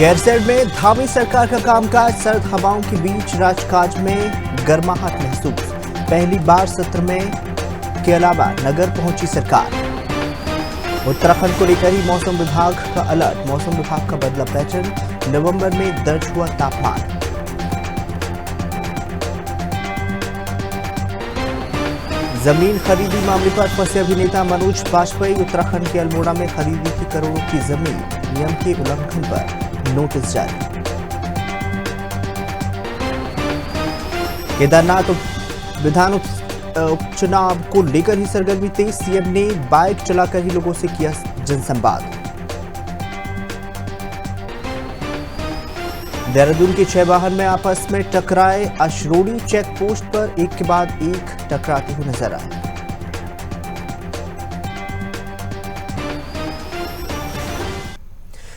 गैरसैंण में धामी सरकार का कामकाज सर्द हवाओं के बीच राजकाज में गर्माहट महसूस। पहली बार सत्र में के अलावा नगर पहुंची सरकार। उत्तराखंड को लेकर ही मौसम विभाग का अलर्ट। मौसम विभाग का बदला पैटर्न। नवंबर में दर्ज हुआ तापमान। जमीन खरीदी मामले पर फंसे अभिनेता मनोज बाजपेयी। उत्तराखंड के अल्मोड़ा में खरीदी थी करोड़ों की जमीन। नियम के उल्लंघन पर नोटिस जारी। केदारनाथ विधान उपचुनाव को लेकर ही सरगर्मी तेज। सीएम ने बाइक चलाकर ही लोगों से किया जनसंवाद। देहरादून के 6 वाहन में आपस में टकराए। अशरोड़ी चेक पोस्ट पर एक के बाद एक टकराते हुए नजर आए।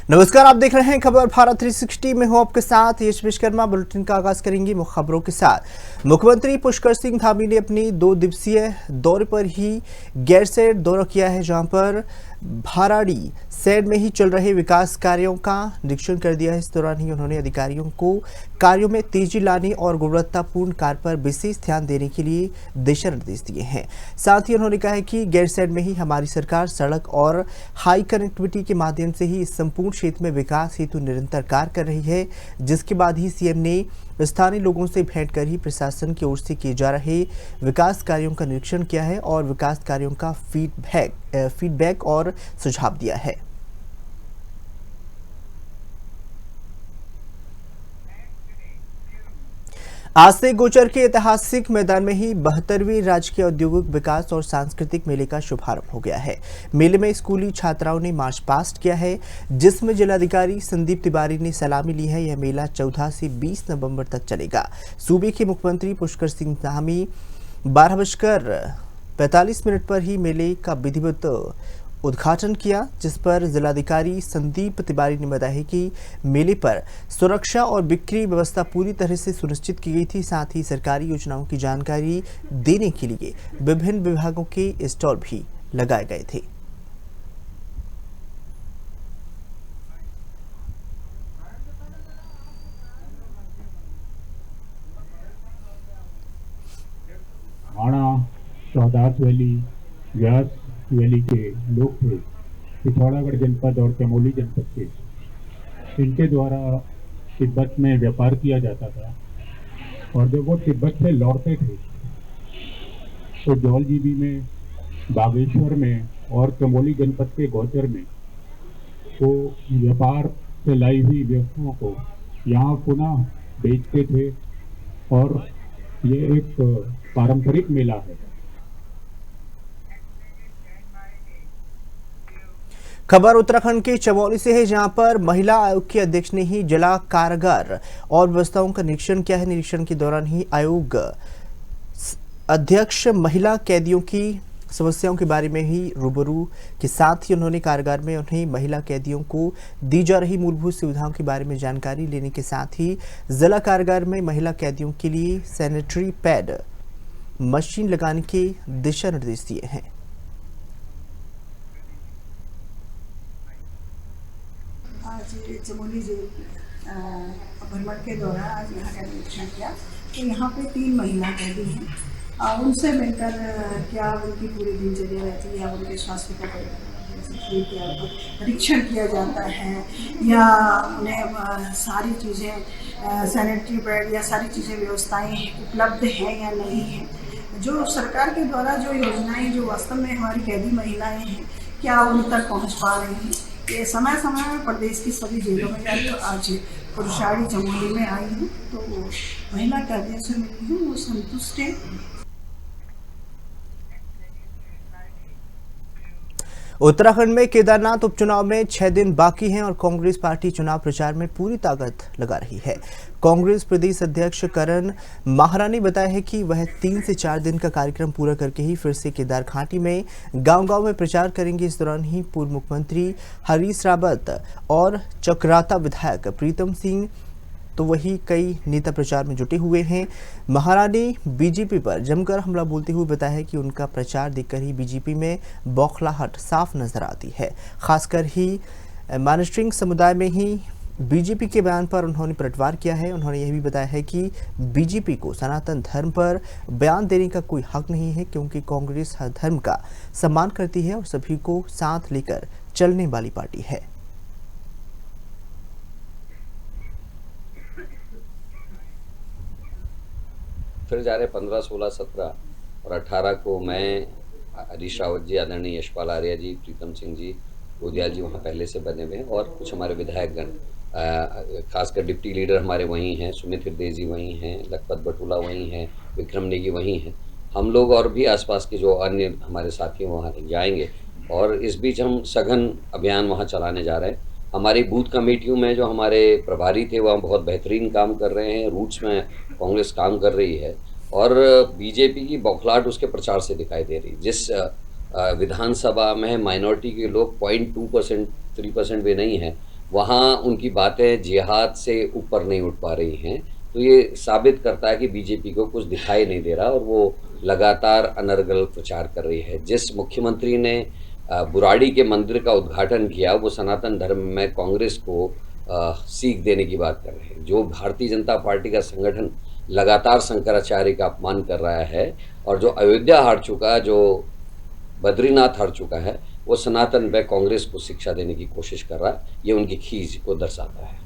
नमस्कार, आप देख रहे हैं खबर भारत 360 में हूं आपके साथ यश विश्वकर्मा। बुलेटिन का आगाज करेंगे मुख्य खबरों के साथ। मुख्यमंत्री पुष्कर सिंह धामी ने अपनी 2 दिवसीय दौरे पर ही गैरसैंण दौरा किया है, जहां पर भाराड़ी सैंण में ही चल रहे विकास कार्यों का निरीक्षण कर दिया है। इस दौरान ही उन्होंने अधिकारियों को कार्यों में तेजी लाने और गुणवत्तापूर्ण कार्य पर विशेष ध्यान देने के लिए दिशा निर्देश दिए हैं। साथ ही उन्होंने कहा है कि गैरसैंण में ही हमारी सरकार सड़क और हाई कनेक्टिविटी के माध्यम से ही इस संपूर्ण क्षेत्र में विकास हेतु निरंतर कार्य कर रही है, जिसके बाद ही सीएम ने स्थानीय लोगों से भेंट कर ही प्रशासन की ओर से किए जा रहे विकास कार्यों का निरीक्षण किया है और विकास कार्यों का फीडबैक और सुझाव दिया है। आज से गोचर के ऐतिहासिक मैदान में ही 72वीं राजकीय औद्योगिक विकास और सांस्कृतिक मेले का शुभारंभ हो गया है। मेले में स्कूली छात्राओं ने मार्च पास्ट किया है, जिसमें जिलाधिकारी संदीप तिवारी ने सलामी ली है। यह मेला 14 से 20 नवंबर तक चलेगा। सूबे के मुख्यमंत्री पुष्कर सिंह धामी 12:45 पर ही मेले का विधिवत उद्घाटन किया, जिस पर जिलाधिकारी संदीप तिवारी ने बताया कि मेले पर सुरक्षा और बिक्री व्यवस्था पूरी तरह से सुनिश्चित की गई थी। साथ ही सरकारी योजनाओं की जानकारी देने के लिए विभिन्न विभागों के स्टॉल भी लगाए गए थे। शौदास वैली, व्यास वैली के लोग थे, पिथौरागढ़ जनपद और चमोली जनपद के। इनके द्वारा तिब्बत में व्यापार किया जाता था और जब वो तिब्बत से लौटते थे तो जौलजीबी में, बागेश्वर में और चमोली जनपद के गौचर में वो व्यापार से लाई हुई वस्तुओं को यहाँ पुनः बेचते थे और ये एक पारंपरिक मेला है। खबर उत्तराखंड के चमोली से है, जहां पर महिला आयोग के अध्यक्ष ने ही जिला कारागार और व्यवस्थाओं का निरीक्षण किया है। निरीक्षण के दौरान ही आयोग अध्यक्ष महिला कैदियों की समस्याओं के बारे में ही रूबरू के साथ ही उन्होंने कारागार में उन्हें महिला कैदियों को दी जा रही मूलभूत सुविधाओं के बारे में जानकारी लेने के साथ ही जिला कारागार में महिला कैदियों के लिए सैनिटरी पैड मशीन लगाने के दिशा निर्देश दिए हैं। आज चमोली जेल भ्रमण के दौरान आज यहाँ का निरीक्षण किया तो यहाँ पे 3 महिला कैदी हैं। उनसे मिलकर क्या उनकी पूरी दिनचर्या रहती है या उनके स्वास्थ्य का परीक्षण किया जाता है या उन्हें सारी चीज़ें सैनिटरी पैड या सारी चीज़ें व्यवस्थाएं उपलब्ध हैं या नहीं हैं। जो सरकार के द्वारा जो योजनाएं जो वास्तव में हमारी कैदी महिलाएं हैं क्या उन तक पहुँच पा रही हैं, ये समय समय में प्रदेश की सभी जेलों में जाती है। आज पुरुषाड़ी चमोली में आई हूँ तो महिला कैदियों से मिली हूँ, वो संतुष्ट है। उत्तराखंड में केदारनाथ उपचुनाव में 6 दिन बाकी हैं और कांग्रेस पार्टी चुनाव प्रचार में पूरी ताकत लगा रही है। कांग्रेस प्रदेश अध्यक्ष करण माहरा ने बताया है कि वह 3 से 4 दिन का कार्यक्रम पूरा करके ही फिर से केदार घाटी में गांव-गांव में प्रचार करेंगे। इस दौरान ही पूर्व मुख्यमंत्री हरीश रावत और चक्राता विधायक प्रीतम सिंह तो वही कई नेता प्रचार में जुटे हुए हैं। महारा ने बीजेपी पर जमकर हमला बोलते हुए बताया कि उनका प्रचार देखकर ही बीजेपी में बौखलाहट साफ नजर आती है। खासकर ही मानसिंह समुदाय में ही बीजेपी के बयान पर उन्होंने पलटवार किया है। उन्होंने यह भी बताया है कि बीजेपी को सनातन धर्म पर बयान देने का कोई हक नहीं है, क्योंकि कांग्रेस हर धर्म का सम्मान करती है और सभी को साथ लेकर चलने वाली पार्टी है। फिर जा रहे 15, 16, 17 और 18 को मैं, हरीश रावत जी, आदरणीय यशपाल आर्या जी, प्रीतम सिंह जी, गोदियाल जी वहाँ पहले से बने हुए हैं और कुछ हमारे विधायकगण, खासकर डिप्टी लीडर हमारे वहीं हैं, सुमित हृदय जी वहीं हैं, लखपत बटुला वहीं हैं, विक्रम नेगी वहीं हैं। हम लोग और भी आसपास के जो अन्य हमारे साथी वहाँ जाएंगे और इस बीच हम सघन अभियान वहाँ चलाने जा रहे हैं। हमारी बूथ कमेटियों में जो हमारे प्रभारी थे वह बहुत बेहतरीन काम कर रहे हैं, रूट्स में कांग्रेस काम कर रही है और बीजेपी की बौखलाहट उसके प्रचार से दिखाई दे रही। जिस विधानसभा में माइनॉरिटी के लोग 0.2%, 3% भी नहीं हैं, वहाँ उनकी बातें जिहाद से ऊपर नहीं उठ पा रही हैं। तो ये साबित करता है कि बीजेपी को कुछ दिखाई नहीं दे रहा और वो लगातार अनर्गल प्रचार कर रही है। जिस मुख्यमंत्री ने बुराड़ी के मंदिर का उद्घाटन किया, वो सनातन धर्म में कांग्रेस को सीख देने की बात कर रहे हैं। जो भारतीय जनता पार्टी का संगठन लगातार शंकराचार्य का अपमान कर रहा है और जो अयोध्या हार चुका, जो बद्रीनाथ हार चुका है, वो सनातन व कांग्रेस को शिक्षा देने की कोशिश कर रहा है। ये उनकी खींच को दर्शाता है।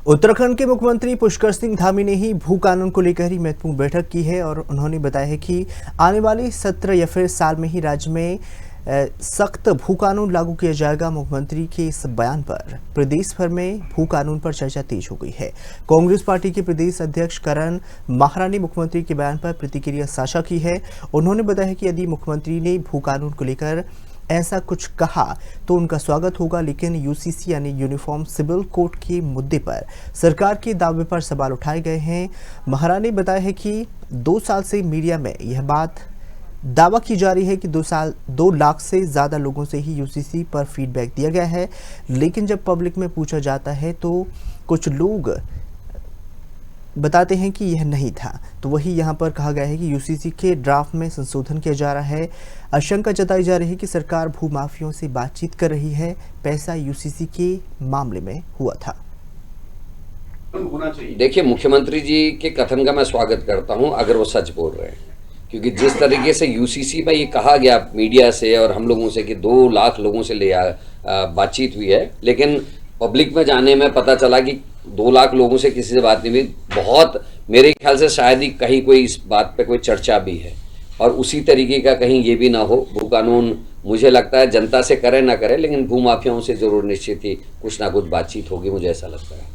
उत्तराखंड के मुख्यमंत्री पुष्कर सिंह धामी ने ही भू कानून को लेकर ही महत्वपूर्ण बैठक की है और उन्होंने बताया है कि आने वाले सत्र या फिर साल में ही राज्य में सख्त भू कानून लागू किया जाएगा। मुख्यमंत्री के इस बयान पर प्रदेश भर में भू कानून पर चर्चा तेज हो गई है। कांग्रेस पार्टी के प्रदेश अध्यक्ष करण माहरा ने मुख्यमंत्री के बयान पर प्रतिक्रिया साझा की है। उन्होंने बताया कि यदि मुख्यमंत्री ने भू कानून को लेकर ऐसा कुछ कहा तो उनका स्वागत होगा, लेकिन यूसीसी यानी यूनिफॉर्म सिविल कोड के मुद्दे पर सरकार के दावे पर सवाल उठाए गए हैं। महारा ने बताया है कि 2 साल से मीडिया में यह बात दावा की जा रही है कि 2 लाख से ज़्यादा लोगों से ही यूसीसी पर फीडबैक दिया गया है, लेकिन जब पब्लिक में पूछा जाता है तो कुछ लोग बताते हैं कि यह नहीं था। तो वही यहाँ पर कहा गया है कि यूसीसी के ड्राफ्ट में संशोधन किया जा रहा है। आशंका जताई जा रही है कि सरकार भूमाफियों से बातचीत कर रही है। पैसा यूसीसी के मामले में हुआ था। देखिए, मुख्यमंत्री जी के कथन का मैं स्वागत करता हूं अगर वो सच बोल रहे हैं, क्योंकि जिस तरीके से यूसीसी में ये कहा गया मीडिया से और हम लोगों से कि 2 लाख लोगों से बातचीत हुई है, लेकिन पब्लिक में जाने में पता चला कि 2 लाख लोगों से किसी से बात नहीं हुई। बहुत मेरे ख्याल से शायद ही कहीं कोई इस बात पे कोई चर्चा भी है और उसी तरीके का कहीं ये भी ना हो। भू कानून मुझे लगता है जनता से करे ना करे, लेकिन भू माफियाओं से जरूर निश्चित ही कुछ ना कुछ बातचीत होगी, मुझे ऐसा लगता है।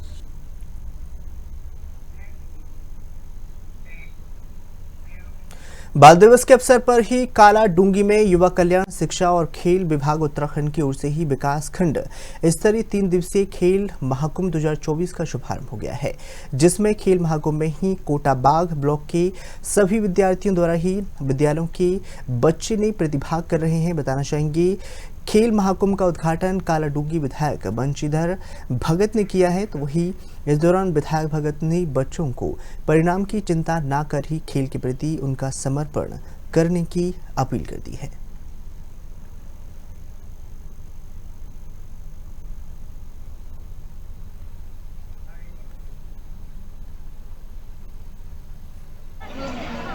बाल दिवस के अवसर पर ही काला डूंगी में युवा कल्याण, शिक्षा और खेल विभाग उत्तराखंड की ओर से ही विकास खंड स्तरीय 3 दिवसीय खेल महाकुंभ 2024 का शुभारंभ हो गया है, जिसमें खेल महाकुंभ में ही कोटाबाग ब्लॉक के सभी विद्यार्थियों द्वारा ही विद्यालयों के बच्चे ने प्रतिभाग कर रहे हैं। बताना चाहेंगे खेल महाकुंभ का उद्घाटन काला डूंगी विधायक बंशीधर भगत ने किया है। तो वही इस दौरान विधायक भगत ने बच्चों को परिणाम की चिंता ना कर ही खेल के प्रति उनका समर्पण करने की अपील कर दी है।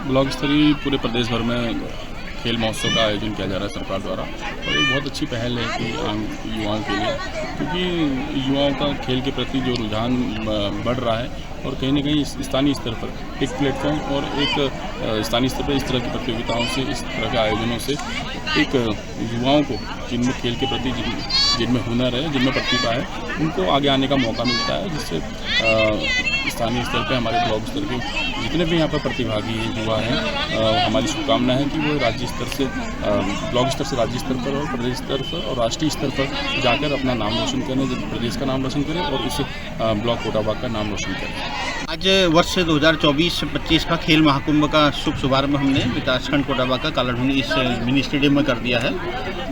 ब्लॉक स्तरीय पूरे प्रदेश भर में खेल महोत्सव का आयोजन किया जा रहा है सरकार द्वारा और एक बहुत अच्छी पहल है कि युवाओं के लिए, क्योंकि युवाओं का खेल के प्रति जो रुझान बढ़ रहा है और कहीं ना कहीं स्थानीय स्तर पर एक प्लेटफॉर्म और एक स्थानीय स्तर पर इस तरह की प्रतियोगिताओं से, इस तरह के आयोजनों से एक युवाओं को जिनमें खेल के प्रति जिनमें हुनर है, जिनमें प्रतिभा है, उनको आगे आने का मौका मिलता है, जिससे स्थानीय स्तर पर हमारे ब्लॉक स्तर के जितने भी यहाँ पर प्रतिभागी युवा हैं, हमारी शुभकामना है कि वो राज्य स्तर से ब्लॉक स्तर से राज्य स्तर पर और प्रदेश स्तर पर और राष्ट्रीय स्तर पर जाकर अपना नाम रोशन करें, प्रदेश का नाम रोशन करें और इस ब्लॉक कोटाबाग का नाम रोशन करें। आज वर्ष 2024-25 का खेल महाकुंभ का शुभ शुभारंभ हमने विकासखंड कोटाबा का कालाढूंगी इस मिनी स्टेडियम में कर दिया है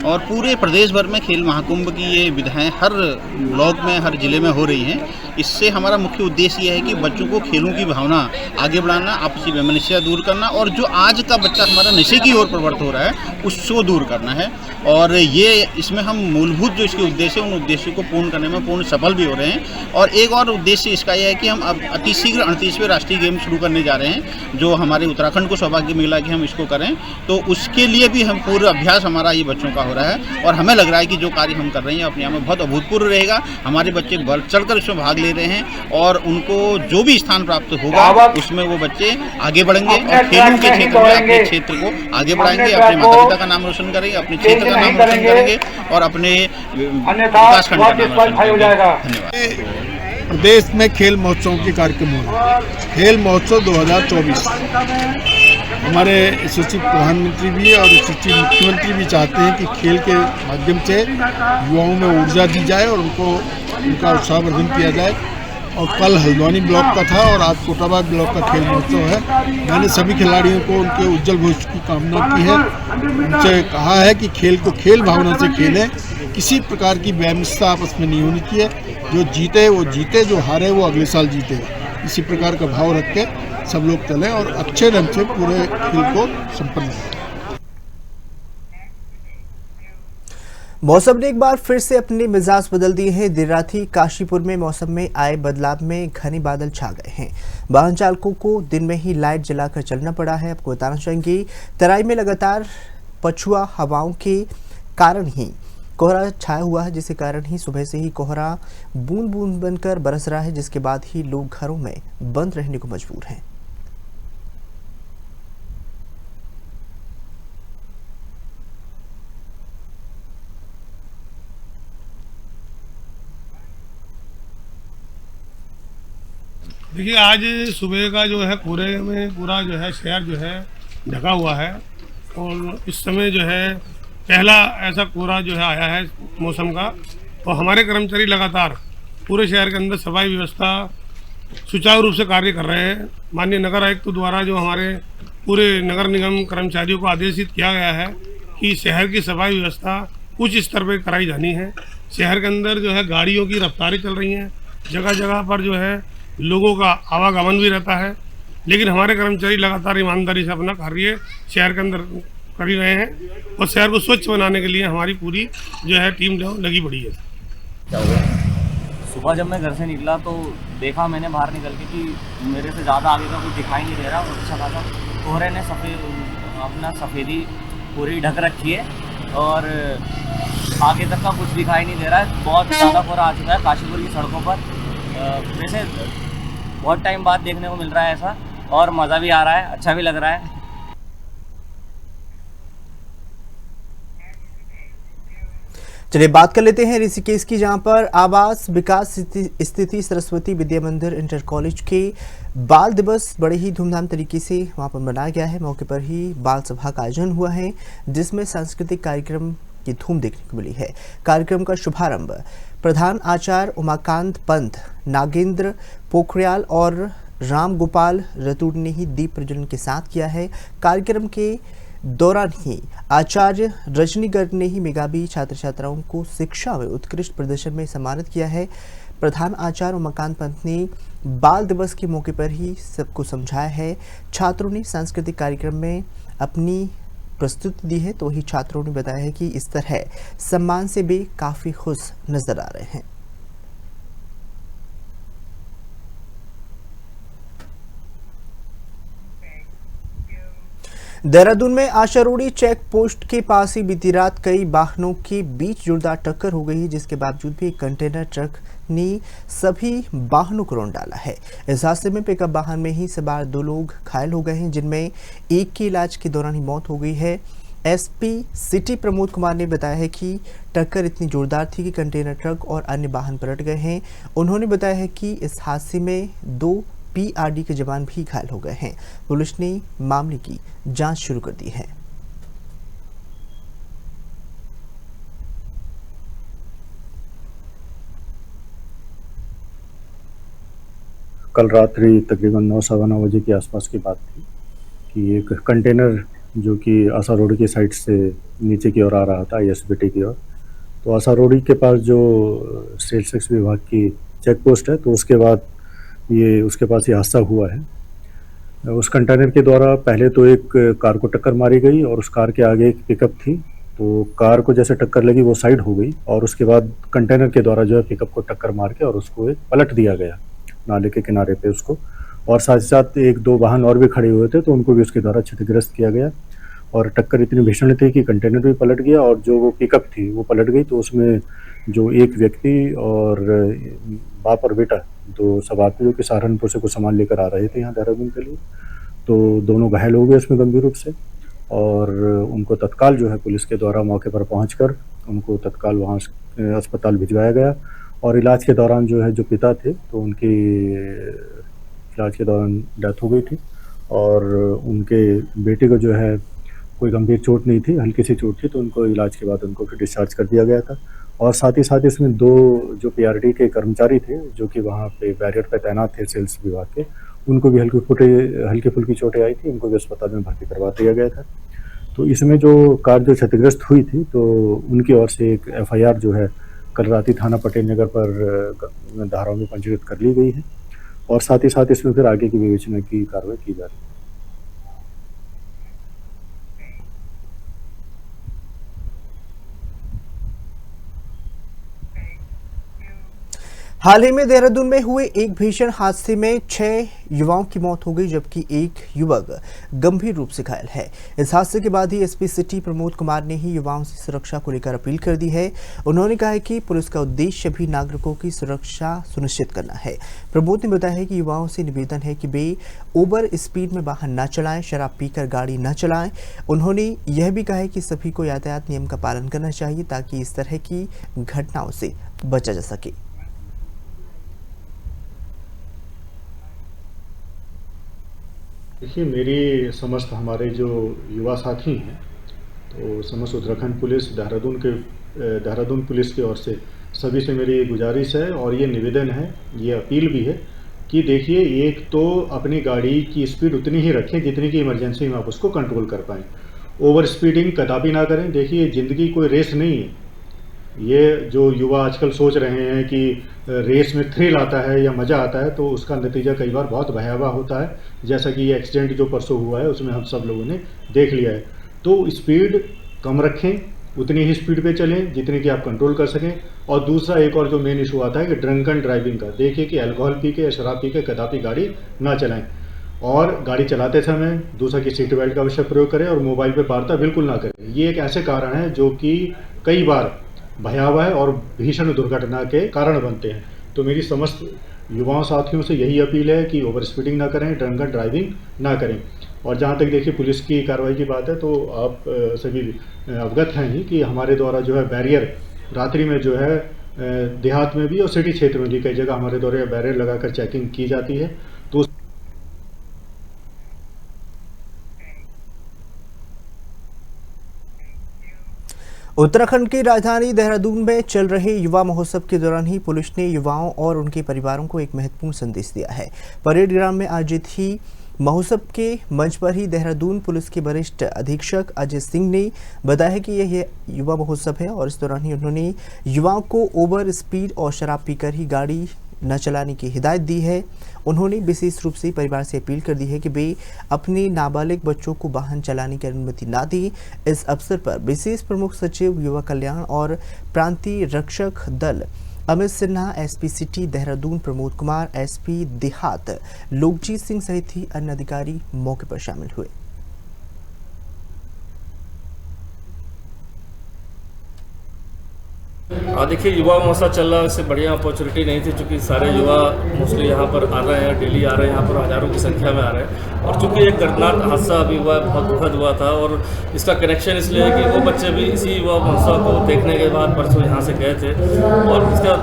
और पूरे प्रदेश भर में खेल महाकुंभ की ये विधाएं हर ब्लॉक में, हर जिले में हो रही हैं। इससे हमारा मुख्य उद्देश्य ये है कि बच्चों को खेलों की भावना आगे बढ़ाना, आपसी वैमनस्यता दूर करना और जो आज का बच्चा हमारा नशे की ओर प्रवृत्त हो रहा है उसको दूर करना है। और ये इसमें हम मूलभूत जो इसके उद्देश्य हैं उन उद्देश्यों को पूर्ण करने में पूर्ण सफल भी हो रहे हैं। और एक और उद्देश्य इसका यह है कि हम अब अतिशीघ्र 38वें राष्ट्रीय गेम शुरू करने जा रहे हैं, जो हमारे उत्तराखंड को सौभाग्य मिला कि हम इसको करें। तो उसके लिए भी हम पूरा अभ्यास हमारा ये बच्चों का हो रहा है और हमें लग रहा है कि जो कार्य हम कर रहे हैं अपने आप में बहुत अभूतपूर्व रहेगा। हमारे बच्चे बढ़ चढ़कर इसमें भाग ले रहे हैं और उनको जो भी स्थान प्राप्त होगा उसमें वो बच्चे आगे बढ़ेंगे और खेलों के क्षेत्र में अपने क्षेत्र को आगे बढ़ाएंगे, अपने माता पिता का नाम रोशन करेंगे, अपने क्षेत्र का नाम रोशन करेंगे और अपने विकासखंड का नाम रोशन करेंगे। धन्यवाद। प्रदेश में खेल महोत्सव के कार्यक्रम हो रहे हैं। खेल महोत्सव 2024 हमारे यशस्वी प्रधानमंत्री भी और यशस्वी मुख्यमंत्री भी चाहते हैं कि खेल के माध्यम से युवाओं में ऊर्जा दी जाए और उनका उत्साहवर्धन किया जाए। और कल हल्द्वानी ब्लॉक का था और आज कोटाबा ब्लॉक का खेल महोत्सव है। मैंने सभी खिलाड़ियों को उनके उज्जवल भविष्य की कामना की है। उनसे कहा है कि खेल को खेल भावना से खेलें, किसी प्रकार की वैमनस्यता आपस में नहीं होनी चाहिए। जो जीते वो जीते, जो हारे वो अगले साल जीते। इसी प्रकार का भाव रख के सब लोग चलें और अच्छे ढंग से पूरे खेल को संपन्न करें। मौसम ने एक बार फिर से अपने मिजाज बदल दिए हैं। देर रात ही काशीपुर में मौसम में आए बदलाव में घने बादल छा गए हैं। वाहन चालकों को दिन में ही लाइट जलाकर चलना पड़ा है। आपको बताना चाहेंगे तराई में लगातार पछुआ हवाओं के कारण ही कोहरा छाया हुआ है, जिसके कारण ही सुबह से ही कोहरा बूंद बूंद बनकर बरस रहा है, जिसके बाद ही लोग घरों में बंद रहने को मजबूर हैं। देखिए, आज सुबह का जो है कोहरे में पूरा जो है शहर जो है ढका हुआ है और इस समय जो है पहला ऐसा कोहरा जो है आया है मौसम का। और हमारे कर्मचारी लगातार पूरे शहर के अंदर सफाई व्यवस्था सुचारू रूप से कार्य कर रहे हैं। माननीय नगर आयुक्त द्वारा जो हमारे पूरे नगर निगम कर्मचारियों को आदेशित किया गया है कि शहर की सफाई व्यवस्था उच्च स्तर पर कराई जानी है। शहर के अंदर जो है गाड़ियों की रफ्तारें चल रही हैं, जगह जगह पर जो है लोगों का आवागमन भी रहता है, लेकिन हमारे कर्मचारी लगातार ईमानदारी से अपना कार्य शहर के अंदर कर ही रहे हैं और शहर को स्वच्छ बनाने के लिए हमारी पूरी जो है टीम लगी पड़ी है। सुबह जब मैं घर से निकला तो देखा मैंने बाहर निकल के कि मेरे से ज़्यादा आगे का कुछ दिखाई नहीं दे रहा। अच्छा खासा कोहरे ने अपना सफ़ेदी पूरी ढक रखी है और आगे तक का कुछ दिखाई नहीं दे रहा है। बहुत ज़्यादा कोहरा आ चुका है काशीपुर की सड़कों पर। वैसे बहुत टाइम बाद देखने को मिल रहा है ऐसा और मज़ा भी आ रहा है, अच्छा भी लग रहा है। चलिए बात कर लेते हैं ऋषिकेश की, जहां पर आवास विकास स्थिति सरस्वती विद्या मंदिर इंटर कॉलेज के बाल दिवस बड़े ही धूमधाम तरीके से वहां पर मनाया गया है। मौके पर ही बाल सभा का आयोजन हुआ है, जिसमें सांस्कृतिक कार्यक्रम की धूम देखने को मिली है। कार्यक्रम का शुभारंभ प्रधान आचार्य उमाकांत पंत, नागेंद्र पोखरियाल और राम गोपाल रतूड़ ने ही दीप प्रज्वलन के साथ किया है। कार्यक्रम के दौरान ही आचार्य रजनीगढ़ ने ही मेधावी छात्र छात्राओं को शिक्षा में उत्कृष्ट प्रदर्शन में सम्मानित किया है। प्रधान आचार्य उमाकांत पंत ने बाल दिवस के मौके पर ही सबको समझाया है। छात्रों ने सांस्कृतिक कार्यक्रम में अपनी प्रस्तुति दी है, तो वही छात्रों ने बताया है कि इस तरह सम्मान से भी काफी खुश नजर आ रहे हैं। देहरादून में आशारोड़ी चेक पोस्ट के पास ही बीती रात कई वाहनों के बीच जोरदार टक्कर हो गई, जिसके बावजूद भी कंटेनर ट्रक ने सभी वाहनों को रौंद डाला है। इस हादसे में पिकअप वाहन में ही सवार 2 लोग घायल हो गए हैं, जिनमें एक की इलाज के दौरान ही मौत हो गई है। एसपी सिटी प्रमोद कुमार ने बताया है कि टक्कर इतनी जोरदार थी कि कंटेनर ट्रक और अन्य वाहन पलट गए हैं। उन्होंने बताया है कि इस हादसे में 2 पीआरडी के जवान भी घायल हो गए हैं। पुलिस ने मामले की जांच शुरू कर दी है। कल रात्रि तकरीबन 9 सवा 9 बजे के आसपास की बात थी कि एक कंटेनर जो कि आशा रोड की साइड से नीचे की ओर आ रहा था ISBT की ओर, तो आशा रोड के पास जो सेल्स टैक्स विभाग की चेक पोस्ट है, तो उसके पास ये हादसा हुआ है। उस कंटेनर के द्वारा पहले तो एक कार को टक्कर मारी गई और उस कार के आगे एक पिकअप थी, तो कार को जैसे टक्कर लगी वो साइड हो गई और उसके बाद कंटेनर के द्वारा जो है पिकअप को टक्कर मार के और उसको एक पलट दिया गया नाले के किनारे पे उसको, और साथ ही साथ एक दो वाहन और भी खड़े हुए थे तो उनको भी उसके द्वारा क्षतिग्रस्त किया गया। और टक्कर इतनी भीषण थी कि कंटेनर भी पलट गया और जो वो पिकअप थी वो पलट गई, तो उसमें जो एक व्यक्ति और बाप और बेटा दो सवार थे जो कि सहारनपुर से कुछ सामान लेकर आ रहे थे यहाँ देहरादून के लिए, तो दोनों घायल हो गए इसमें गंभीर रूप से और उनको तत्काल जो है पुलिस के द्वारा मौके पर पहुंचकर उनको तत्काल वहाँ अस्पताल भिजवाया गया। और इलाज के दौरान जो है जो पिता थे तो उनकी इलाज के दौरान डेथ हो गई थी और उनके बेटे को जो है कोई गंभीर चोट नहीं थी, हल्की सी चोट थी, तो उनको इलाज के बाद उनको फिर डिस्चार्ज कर दिया गया था। और साथ ही साथ इसमें दो जो PRD के कर्मचारी थे जो कि वहाँ पे बैरियर पे तैनात थे सेल्स विभाग के, उनको भी हल्की फुल्की चोटें आई थी, उनको भी अस्पताल में भर्ती करवा दिया गया था। तो इसमें जो कार जो क्षतिग्रस्त हुई थी तो उनकी ओर से एक FIR जो है कल राती थाना पटेल नगर पर धाराओं में पंजीकृत कर ली गई है और साथ ही साथ इसमें फिर आगे की विवेचना की कार्रवाई की जा रही है। हाल ही में देहरादून में हुए एक भीषण हादसे में 6 युवाओं की मौत हो गई जबकि एक युवक गंभीर रूप से घायल है। इस हादसे के बाद ही SP सिटी प्रमोद कुमार ने ही युवाओं से सुरक्षा को लेकर अपील कर दी है। उन्होंने कहा है कि पुलिस का उद्देश्य भी नागरिकों की सुरक्षा सुनिश्चित करना है। प्रमोद ने बताया है कि युवाओं से निवेदन है कि वे ओवर स्पीड में वाहन न चलाएं, शराब पीकर गाड़ी न चलाएं। उन्होंने यह भी कहा है कि सभी को यातायात नियम का पालन करना चाहिए ताकि इस तरह की घटनाओं से बचा जा सके। देखिए, मेरी समस्त हमारे जो युवा साथी हैं तो समस्त उत्तराखंड पुलिस देहरादून पुलिस की ओर से सभी से मेरी गुजारिश है और ये निवेदन है, ये अपील भी है कि देखिए, एक तो अपनी गाड़ी की स्पीड उतनी ही रखें जितनी की इमरजेंसी में आप उसको कंट्रोल कर पाएँ। ओवर स्पीडिंग कदापि ना करें। देखिए, ज़िंदगी कोई रेस नहीं है। ये जो युवा आजकल सोच रहे हैं कि रेस में थ्रिल आता है या मज़ा आता है, तो उसका नतीजा कई बार बहुत भयावह होता है, जैसा कि ये एक्सीडेंट जो परसों हुआ है उसमें हम सब लोगों ने देख लिया है। तो स्पीड कम रखें, उतनी ही स्पीड पे चलें जितनी कि आप कंट्रोल कर सकें। और दूसरा एक और जो मेन इशू आता है कि ड्रंकन ड्राइविंग का, देखिए कि अल्कोहल पी के या शराब पी के कदापि गाड़ी ना चलाएं और गाड़ी चलाते समय दूसरा कि सीट बेल्ट का अवश्य प्रयोग करें और मोबाइल पर वार्ता बिल्कुल ना करें। ये एक ऐसे कारण है जो कि कई बार भयावह और भीषण दुर्घटना के कारण बनते हैं। तो मेरी समस्त युवाओं साथियों से यही अपील है कि ओवर स्पीडिंग ना करें, ड्रंकन ड्राइविंग ना करें। और जहाँ तक देखिए पुलिस की कार्रवाई की बात है तो आप सभी अवगत हैं ही कि हमारे द्वारा जो है बैरियर रात्रि में जो है देहात में भी और सिटी क्षेत्र में भी कई जगह हमारे द्वारा बैरियर लगाकर चेकिंग की जाती है। तो उत्तराखंड की राजधानी देहरादून में चल रहे युवा महोत्सव के दौरान ही पुलिस ने युवाओं और उनके परिवारों को एक महत्वपूर्ण संदेश दिया है। परेड ग्राउंड में आयोजित ही महोत्सव के मंच पर ही देहरादून पुलिस के वरिष्ठ अधीक्षक अजय सिंह ने बताया कि यह युवा महोत्सव है और इस दौरान ही उन्होंने युवाओं को ओवर स्पीड और शराब पीकर ही गाड़ी न चलाने की हिदायत दी है। उन्होंने विशेष रूप से परिवार से अपील कर दी है कि वे अपने नाबालिग बच्चों को वाहन चलाने की अनुमति ना दें। इस अवसर पर विशेष प्रमुख सचिव युवा कल्याण और प्रांतीय रक्षक दल Amit Sinha, SP city Dehradun Pramod Kumar, SP देहात लोकजीत सिंह सहित ही अन्य अधिकारी मौके पर शामिल हुए। देखिए, युवा महोत्सव चल रहा है, इससे बढ़िया अपॉर्चुनिटी नहीं थी क्योंकि सारे युवा मोस्टली यहाँ पर आ रहे हैं, डेली आ रहे हैं, यहाँ पर हज़ारों की संख्या में आ रहे हैं। और चूँकि एक दर्दनाक हादसा अभी हुआ है, बहुत दुखद हुआ था और इसका कनेक्शन इसलिए है कि वो बच्चे भी इसी युवा महोत्सव को देखने के बाद परसों यहाँ से गए थे और इसका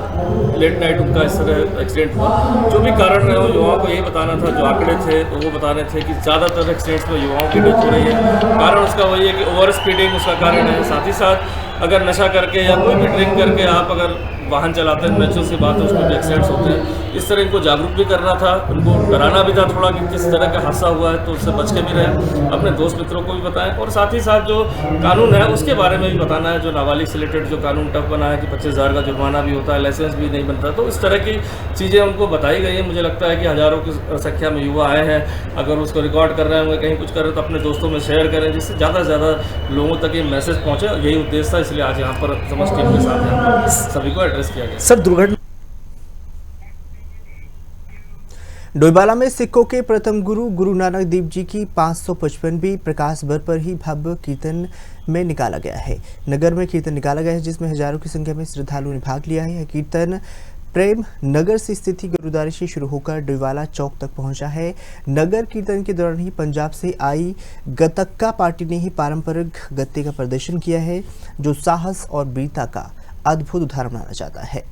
लेट नाइट उनका इस तरह एक्सीडेंट हुआ। जो भी कारण रहे, युवाओं को यही बताना था, जो आंकड़े थे तो वो बताने थे कि ज़्यादातर एक्सीडेंट्स में युवाओं की डेथ हो रही है। कारण उसका वही है कि ओवर स्पीडिंग उसका कारण है। साथ ही साथ अगर नशा करके या कोई भी ड्रिंक करके आप अगर वाहन चलाते हैं, नेचुरल सी बात है, उसमें भी एक्सीडेंट्स होते हैं। इस तरह इनको जागरूक भी करना था, उनको डराना भी था थोड़ा कि किस तरह का हादसा हुआ है, तो उससे बच के भी रहें, अपने दोस्त मित्रों को भी बताएं और साथ ही साथ जो कानून है उसके बारे में भी बताना है। जो नाबालिग से रिलेटेड जो कानून टफ बना है कि 25,000 का जुर्माना भी होता है, लाइसेंस भी नहीं बनता, तो इस तरह की चीज़ें उनको बताई गई हैं। मुझे लगता है कि हज़ारों की संख्या में युवा आए हैं, अगर उसको रिकॉर्ड कर रहे होंगे, कहीं कुछ कर रहे हैं तो अपने दोस्तों में शेयर करें, जिससे ज़्यादा से ज़्यादा लोगों तक ये मैसेज पहुँचे। यही उद्देश्य था, इसलिए आज यहाँ पर समस्त टीम के साथ यहाँ पर सभी को एड्रेस किया गया। सर, दुर्घटना डोईवाला में सिखों के प्रथम गुरु गुरु नानक देव जी की 555वीं प्रकाश पर्व पर ही भव्य कीर्तन में निकाला गया है। नगर में कीर्तन निकाला गया है, जिसमें हजारों की संख्या में श्रद्धालुओं ने भाग लिया है। यह कीर्तन प्रेम नगर से स्थित गुरुद्वारे से शुरू होकर डोईवाला चौक तक पहुंचा है। नगर कीर्तन के दौरान ही पंजाब से आई गतक्का पार्टी ने ही पारंपरिक गत्ते का प्रदर्शन किया है, जो साहस और वीरता का अद्भुत उदाहरण माना जाता है,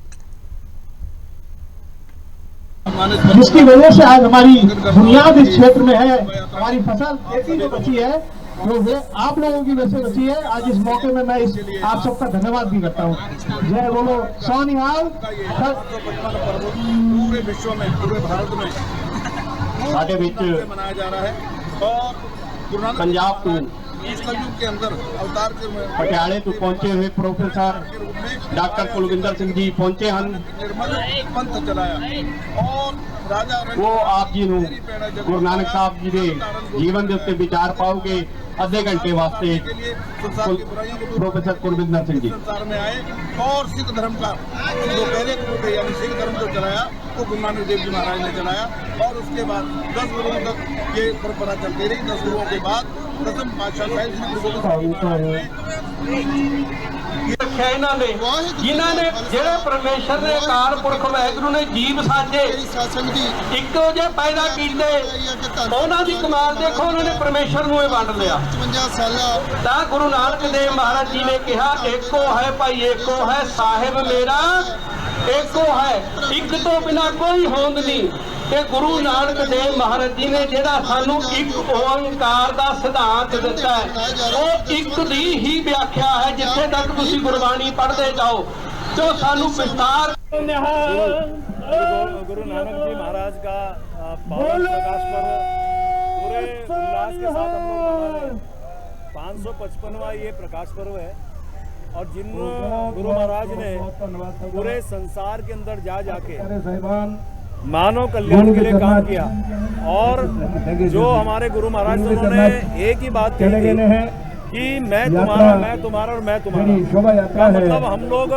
जिसकी वजह से आज हमारी बुनियाद इस क्षेत्र में है, हमारी फसल खेती जो बची है वो आप लोगों की वजह से बची है। आज इस मौके में मैं आप सबका धन्यवाद भी करता हूँ। जय बोलो सोनिहाल। पूरे विश्व में, पूरे भारत में साढ़े विच मनाया जा रहा है और गुरु नानक पंजाब को इस कलयुग के अंदर अवतार के पटियाले तो पहुंचे हुए प्रोफेसर डॉक्टर कुलविंदर सिंह जी पहुंचे हैं। निर्मल पंथ चलाया और राजा वो आप जी ਨੂੰ गुरु नानक साहब जी के जीवन के उत्ते विचार पाओगे आधे घंटे वास्ते प्रोफेसर कुलविंदर सिंह जी संसार में आए और सिख धर्म का जो पहले गुरु थे यानी सिख धर्म जो चलाया वो गुरु नानक देव जी महाराज ने चलाया और उसके बाद 10 गुरुओं तक ये परंपरा चलती रही। 10 गुरुओं के बाद दसम पातशाह साहिब श्री गुरु गोबिंद सिंह ਇਹਨਾਂ ਨੇ ਜਿਨ੍ਹਾਂ ਨੇ ਜਿਹੜੇ ਪਰਮੇਸ਼ਰ ਨੇ ਅਕਾਲ ਪੁਰਖ ਵਾਹਿਗੁਰੂ ਨੇ ਜੀਵ ਸਾਜੇ ਇੱਕੋ ਜਿਹੇ ਪੈਦਾ ਕੀਤੇ, ਉਹਨਾਂ ਦੀ ਕਮਾਲ ਦੇਖੋ, ਉਹਨਾਂ ਨੇ ਪਰਮੇਸ਼ਰ ਨੂੰ ਇਹ ਵੰਡ ਲਿਆ। 55 ਸਾਲਾਂ ਤਾਂ ਗੁਰੂ ਨਾਨਕ ਦੇਵ ਮਹਾਰਾਜ ਜੀ ਨੇ ਕਿਹਾ ਏਕੋ ਹੈ ਭਾਈ, ਏਕੋ ਹੈ ਸਾਹਿਬ ਮੇਰਾ, ਏਕੋ ਹੈ, ਇੱਕ ਤੋਂ ਬਿਨਾ ਕੋਈ ਹੋਂਦ ਨਹੀਂ। ਤੇ ਗੁਰੂ ਨਾਨਕ ਦੇਵ ਮਹਾਰਾਜ ਜੀ ਨੇ ਜਿਹੜਾ ਸਾਨੂੰ ਇੱਕ ਓੰਕਾਰ ਦਾ ਸਿਧਾਂਤ ਦਿੱਤਾ ਹੈ, ਉਹ ਇੱਕ ਦੀ ਹੀ ਵਿਆਖਿਆ ਹੈ। ਜਿੱਥੇ ਤੱਕ ਤੁਸੀਂ ਗੁਰਬਾਣੀ ਪੜ੍ਹਦੇ ਜਾਓ तो सानू विस्तार गुरु नानक जी महाराज का पावन प्रकाश पर्व पूरे उल्लास के साथ हम लोग मना रहे हैं। 555वां ये प्रकाश पर्व है और जिन गुरु महाराज ने पूरे संसार के अंदर जाके मानव कल्याण के लिए काम किया और जो हमारे गुरु महाराज उन्होंने एक ही बात कही थी कि मैं तुम्हारा और मैं तुम्हारा का मतलब हम लोग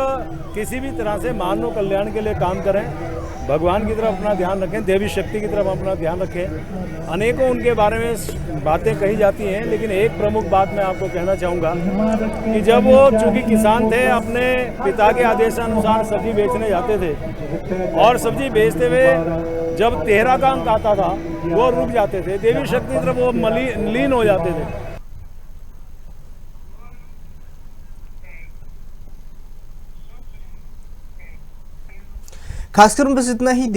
किसी भी तरह से मानव कल्याण के लिए काम करें, भगवान की तरफ अपना ध्यान रखें, देवी शक्ति की तरफ अपना ध्यान रखें। अनेकों उनके बारे में बातें कही जाती हैं, लेकिन एक प्रमुख बात मैं आपको कहना चाहूँगा कि जब वो चूँकि किसान थे, अपने पिता के आदेशानुसार सब्जी बेचने जाते थे और सब्जी बेचते हुए जब 13 का अंक आता था वो रुक जाते थे, देवी शक्ति की तरफ वो लीन हो जाते थे। खासकर बस इतना ही।